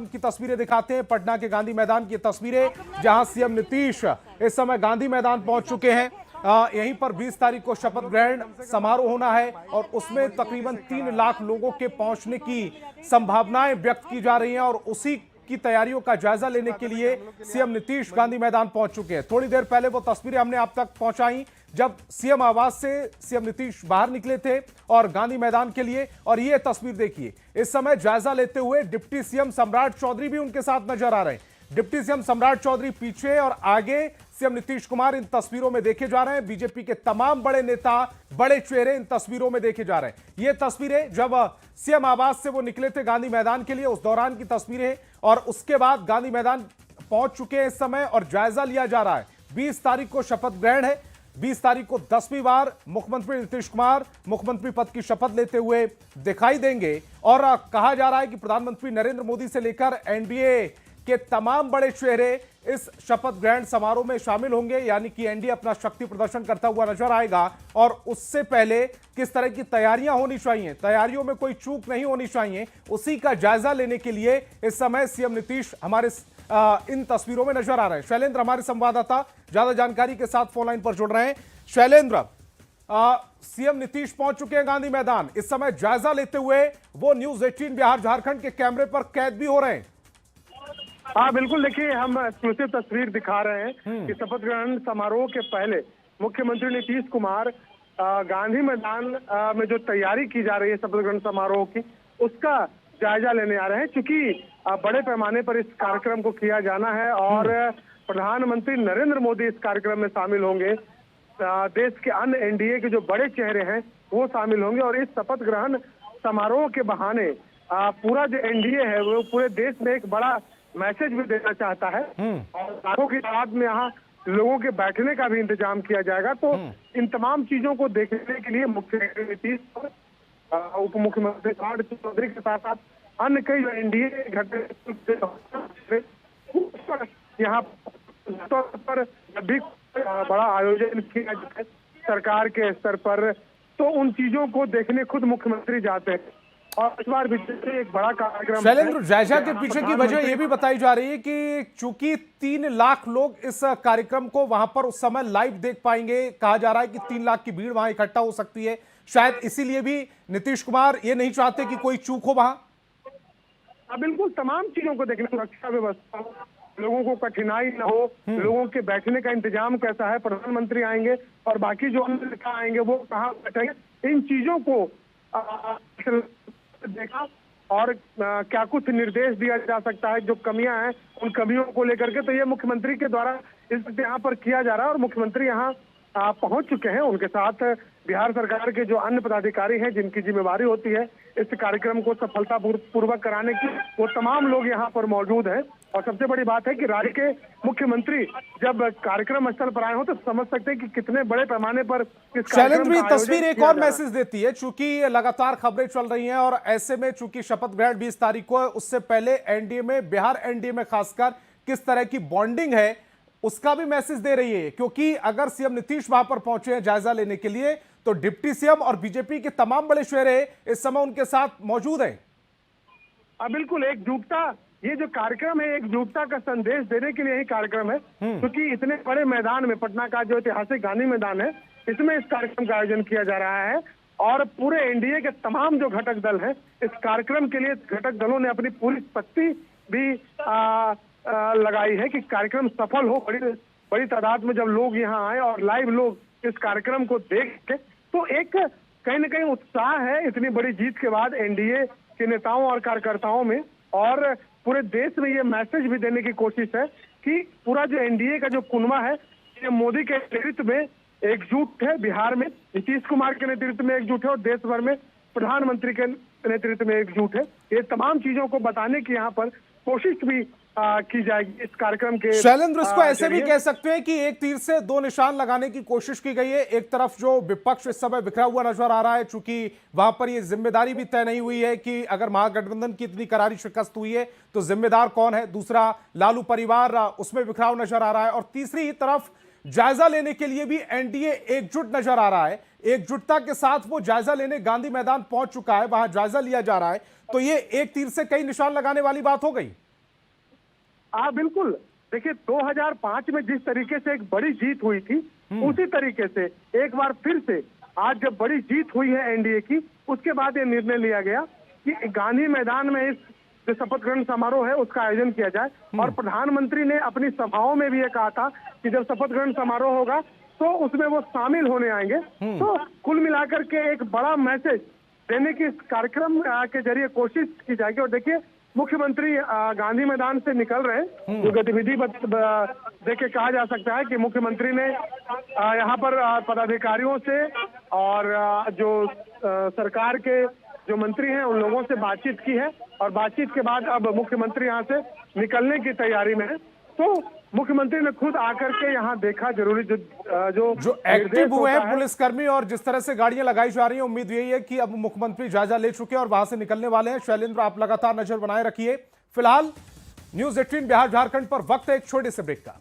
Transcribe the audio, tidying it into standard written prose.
की तस्वीरें दिखाते हैं, पटना के गांधी मैदान की तस्वीरें, जहां सीएम नीतीश इस समय गांधी मैदान पहुंच चुके हैं। यहीं पर 20 तारीख को शपथ ग्रहण समारोह होना है और उसमें तकरीबन 3 लाख लोगों के पहुंचने की संभावनाएं व्यक्त की जा रही हैं और उसी की तैयारियों का जायजा लेने के लिए सीएम नीतीश गांधी मैदान पहुंच चुके हैं। थोड़ी देर पहले वो तस्वीरें हमने आप तक पहुंचाई जब सीएम आवास से सीएम नीतीश बाहर निकले थे और गांधी मैदान के लिए। और ये तस्वीर देखिए, इस समय जायजा लेते हुए डिप्टी सीएम सम्राट चौधरी भी उनके साथ नजर आ रहे हैं। डिप्टी सीएम सम्राट चौधरी पीछे और आगे सीएम नीतीश कुमार इन तस्वीरों में देखे जा रहे हैं। बीजेपी के तमाम बड़े नेता, बड़े चेहरे इन तस्वीरों में देखे जा रहे हैं। ये तस्वीरें जब सीएम आवास से वो निकले थे गांधी मैदान के लिए, उस दौरान की तस्वीरें, और उसके बाद गांधी मैदान पहुंच चुके हैं इस समय और जायजा लिया जा रहा है। 20 तारीख को शपथ ग्रहण है। 20 तारीख को 10वीं बार मुख्यमंत्री नीतीश कुमार मुख्यमंत्री पद की शपथ लेते हुए दिखाई देंगे और कहा जा रहा है कि प्रधानमंत्री नरेंद्र मोदी से लेकर एनडीए के तमाम बड़े चेहरे इस शपथ ग्रहण समारोह में शामिल होंगे, यानी कि एनडीए अपना शक्ति प्रदर्शन करता हुआ नजर आएगा। और उससे पहले किस तरह की तैयारियां होनी चाहिए, तैयारियों में कोई चूक नहीं होनी चाहिए, उसी का जायजा लेने के लिए इस समय सीएम नीतीश हमारे इन तस्वीरों में नजर आ रहे हैं। शैलेंद्र हमारे संवाददाता ज्यादा जानकारी के साथ फोन लाइन पर जुड़ रहे हैं। शैलेंद्र, सीएम नीतीश पहुंच चुके हैं गांधी मैदान, इस समय जायजा लेते हुए वो न्यूज 18 बिहार झारखंड के कैमरे पर कैद भी हो रहे हैं। हाँ बिल्कुल, देखिए हम एक्सक्लूसिव तस्वीर दिखा रहे हैं कि शपथ ग्रहण समारोह के पहले मुख्यमंत्री नीतीश कुमार गांधी मैदान में जो तैयारी की जा रही है शपथ ग्रहण समारोह की, उसका जायजा लेने आ रहे हैं। क्योंकि बड़े पैमाने पर इस कार्यक्रम को किया जाना है और प्रधानमंत्री नरेंद्र मोदी इस कार्यक्रम में शामिल होंगे। देश के अन्य एनडीए के जो बड़े चेहरे हैं वो शामिल होंगे और इस शपथ ग्रहण समारोह के बहाने पूरा जो एनडीए है वो पूरे देश में एक बड़ा मैसेज भी देना चाहता है और लाखों की तादाद में यहाँ लोगों के बैठने का भी इंतजाम किया जाएगा। तो इन तमाम चीजों को देखने के लिए मुख्यमंत्री नीतीश, उप मुख्यमंत्री सम्राट चौधरी के साथ साथ अन्य कई जो एनडीए घटक यहाँ पर जब भी बड़ा आयोजन किया जाए सरकार के स्तर पर, तो उन चीजों को देखने खुद मुख्यमंत्री जाते हैं। और इस बार भी एक बड़ा कार्यक्रम। शैलेंद्र, जायजा के पीछे की वजह यह भी बताई जा रही है कि चूंकि 3 लाख लोग इस कार्यक्रम को वहां पर उस समय लाइव देख पाएंगे, कहा जा रहा है कि 3 लाख की भीड़ वहां इकट्ठा हो सकती है, शायद इसीलिए भी नीतीश कुमार ये नहीं चाहते कि कोई चूक हो वहां। बिल्कुल, तमाम चीजों को देखने, सुरक्षा व्यवस्था, लोगों को कठिनाई न हो, लोगों के बैठने का इंतजाम कैसा है, प्रधानमंत्री आएंगे और बाकी जो अन्य नेता आएंगे वो कहाँ बैठेंगे, इन चीजों को देखा और क्या कुछ निर्देश दिया जा सकता है, जो कमियां हैं उन कमियों को लेकर के। तो ये मुख्यमंत्री के द्वारा इस यहाँ पर किया जा रहा है और मुख्यमंत्री यहाँ पहुंच चुके हैं। उनके साथ बिहार सरकार के जो अन्य पदाधिकारी हैं जिनकी जिम्मेवारी होती है इस कार्यक्रम को सफलता पूर्वक कराने की, वो तमाम लोग यहाँ पर मौजूद हैं। और सबसे बड़ी बात है कि राज्य के मुख्यमंत्री जब कार्यक्रम स्थल पर आए हो तो समझ सकते हैं कि कितने बड़े पैमाने पर इस शैलेंद्र, तस्वीर एक और मैसेज देती है, चूंकि लगातार खबरें चल रही हैं और ऐसे में चूंकि शपथ ग्रहण 20 तारीख को है, उससे पहले एनडीए में, बिहार एनडीए में खासकर किस तरह की बॉन्डिंग है उसका भी मैसेज दे रही है। क्योंकि अगर सीएम नीतीश वहां पर पहुंचे हैं जायजा लेने के लिए, तो डिप्टी सीएम और बीजेपी के तमाम बड़े चेहरे इस समय उनके साथ मौजूद हैं। बिल्कुल, एकजुटता, ये जो कार्यक्रम है एकजुटता का संदेश देने के लिए ही कार्यक्रम है। क्योंकि इतने बड़े मैदान में, पटना का जो ऐतिहासिक गांधी मैदान है, इसमें इस कार्यक्रम का आयोजन किया जा रहा है और पूरे एनडीए के तमाम जो घटक दल हैं इस कार्यक्रम के लिए घटक दलों ने अपनी पूरी शक्ति भी लगाई है कि कार्यक्रम सफल हो। बड़ी तादाद में जब लोग यहाँ आए और लाइव लोग इस कार्यक्रम को देख के, तो एक कहीं न कहीं उत्साह है इतनी बड़ी जीत के बाद एनडीए के नेताओं और कार्यकर्ताओं में। और पूरे देश में ये मैसेज भी देने की कोशिश है कि पूरा जो एनडीए का जो कुनबा है ये मोदी के नेतृत्व में एकजुट है, बिहार में नीतीश कुमार के नेतृत्व में एकजुट है और देश भर में प्रधानमंत्री के नेतृत्व में एकजुट है। ये तमाम चीजों को बताने की यहाँ पर कोशिश भी की जाएगी इस कार्यक्रम के। शैलेंद्र, इसको ऐसे भी कह सकते हैं कि एक तीर से 2 निशान लगाने की कोशिश की गई है। एक तरफ जो विपक्ष इस समय बिखरा हुआ नजर आ रहा है, चूंकि वहां पर ये जिम्मेदारी भी तय नहीं हुई है कि अगर महागठबंधन की इतनी करारी शिकस्त हुई है तो जिम्मेदार कौन है। दूसरा, लालू परिवार, उसमें बिखराव नजर आ रहा है। और तीसरी तरफ जायजा लेने के लिए भी एनडीए एकजुट नजर आ रहा है। एकजुटता के साथ वो जायजा लेने गांधी मैदान पहुंच चुका है, वहां जायजा लिया जा रहा है। तो ये एक तीर से कई निशान लगाने वाली बात हो गई। बिल्कुल। देखिए 2005 में जिस तरीके से एक बड़ी जीत हुई थी, उसी तरीके से एक बार फिर से आज जब बड़ी जीत हुई है एनडीए की, उसके बाद ये निर्णय लिया गया कि गांधी मैदान में इस जो शपथ ग्रहण समारोह है उसका आयोजन किया जाए। और प्रधानमंत्री ने अपनी सभाओं में भी ये कहा था कि जब शपथ ग्रहण समारोह होगा तो उसमें वो शामिल होने आएंगे। तो कुल मिलाकर के एक बड़ा मैसेज देने की इस कार्यक्रम के जरिए कोशिश की जाएगी। और देखिए मुख्यमंत्री गांधी मैदान से निकल रहे हैं, जो गतिविधि देख कहा जा सकता है कि मुख्यमंत्री ने यहाँ पर पदाधिकारियों से और जो सरकार के जो मंत्री हैं उन लोगों से बातचीत की है, और बातचीत के बाद अब मुख्यमंत्री यहाँ से निकलने की तैयारी में है। तो मुख्यमंत्री ने खुद आकर के यहाँ देखा जरूरी जो एक्टिव हुए हैं पुलिसकर्मी और जिस तरह से गाड़ियां लगाई जा रही हैं, उम्मीद यही है कि अब मुख्यमंत्री जायजा ले चुके हैं और वहां से निकलने वाले हैं। शैलेंद्र, आप लगातार नजर बनाए रखिए। फिलहाल न्यूज़ 18 बिहार झारखंड पर वक्त है एक छोटे से ब्रेक का।